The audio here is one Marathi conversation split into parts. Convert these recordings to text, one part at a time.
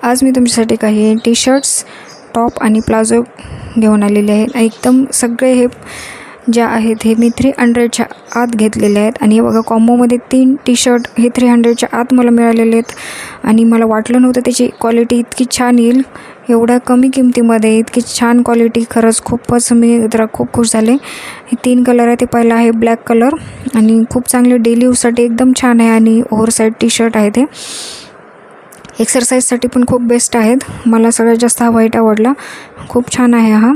आज मी तुमच्यासाठी काही टी शर्ट्स, टॉप आणि प्लाझो घेऊन आलेले आहेत. एकदम सगळे हे ज्या आहेत हे मी 300च्या आत घेतलेले आहेत. आणि हे बघा कॉम्बोमध्ये 3 टी शर्ट हे 300च्या आत मला मिळालेले आहेत. आणि मला वाटलं नव्हतं त्याची क्वालिटी इतकी छान येईल. एवढ्या कमी किमतीमध्ये इतकी छान क्वालिटी, खरंच खूपच मी जरा खूप खुश झाले. हे 3 कलर आहे. ते पहिला आहे ब्लॅक कलर आणि खूप चांगले डेली यूजसाठी एकदम छान आहे. आणि ओव्हरसाइज टी शर्ट आहे ते. एक्सरसाइजसाठी पण खूप बेस्ट आहेत. मला सगळ्यात जास्त हा व्हाईट आवडला. खूप छान आहे हा.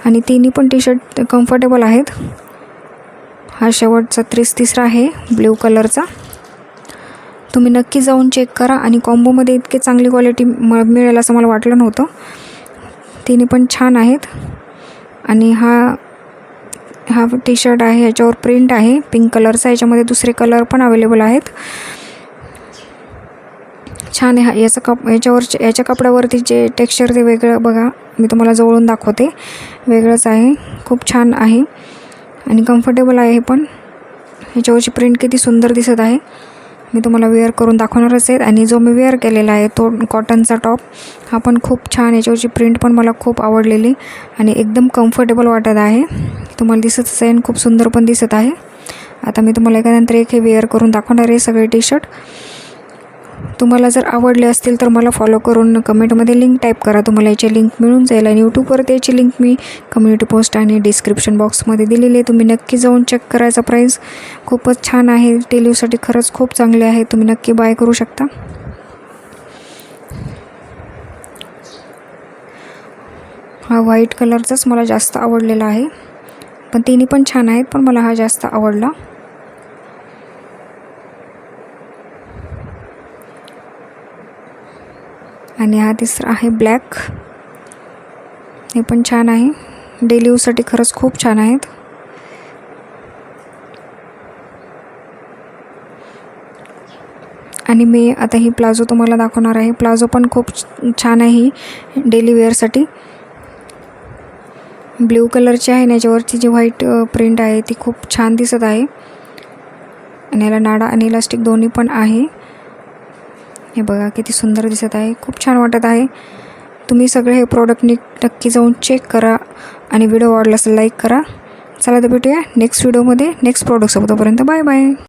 आणि तिन्ही पण टी शर्ट कम्फर्टेबल आहेत. हा शेवटचा तिसरा आहे ब्ल्यू कलरचा. तुम्ही नक्की जाऊन चेक करा. आणि कॉम्बोमध्ये इतके चांगली क्वालिटी मिळेल असं मला वाटलं नव्हतं. तिन्ही पण छान आहेत. आणि हा टी शर्ट आहे, ह्याच्यावर प्रिंट आहे पिंक कलरचा. ह्याच्यामध्ये दुसरे कलर पण अवेलेबल आहेत. छान आहे. याच्या कपड्यावरती जे टेक्स्चर ते वेगळं बघा, मी तुम्हाला जवळून दाखवते. वेगळंच आहे. खूप छान आहे आणि कम्फर्टेबल आहे. पण ह्याच्यावरची प्रिंट किती सुंदर दिसत आहे. मी तुम्हाला वेअर करून दाखवणारच आहे. आणि जो मी वेअर केलेला आहे तो कॉटनचा टॉप, हा पण खूप छान. याच्यावरची प्रिंट पण मला खूप आवडलेली आणि एकदम कम्फर्टेबल वाटत आहे. तुम्हाला दिसतच आहे आणि खूप सुंदर पण दिसत आहे. आता मी तुम्हाला एकानंतर एक हे वेअर करून दाखवणार आहे सगळे टी शर्ट. तुम्हाला जर आवडले असतील तर मला फॉलो करून कमेंटमध्ये लिंक टाईप करा. तुम्हाला याची लिंक मिळून जाईल. आणि यूट्यूबवरती याची लिंक मी कम्युनिटी पोस्ट आणि डिस्क्रिप्शन बॉक्समध्ये दिलेली आहे. तुम्ही नक्की जाऊन चेक करायचा. प्राईस खूपच छान आहे. डेली यूजसाठी खरंच खूप चांगले आहे. तुम्ही नक्की बाय करू शकता. हा व्हाईट कलरचाच मला जास्त आवडलेला आहे. पण तिन्ही पण छान आहेत, पण मला हा जास्त आवडला. आणि हा तिसरा आहे ब्लॅक. हे पण छान आहे. डेली यूजसाठी खरंच खूप छान आहेत. आणि मी आता ही प्लाझो तुम्हाला दाखवणार आहे. प्लाझो पण खूप छान आहे ही डेली वेअरसाठी. ब्ल्यू कलरची आहे. याच्यावरची जी व्हाईट प्रिंट आहे ती खूप छान दिसत आहे. आणि याला नाडा आणि इलास्टिक दोन्ही पण आहे. हे बघा किती सुंदर दिसत आहे. खूप छान वाटत आहे. तुम्ही सगळे हे प्रोडक्ट नक्की जाऊन चेक करा. आणि व्हिडिओ आवडला असेल लाईक करा. चला तर भेटूया नेक्स्ट व्हिडिओमध्ये नेक्स्ट प्रोडक्टसोबत. तोपर्यंत बाय बाय.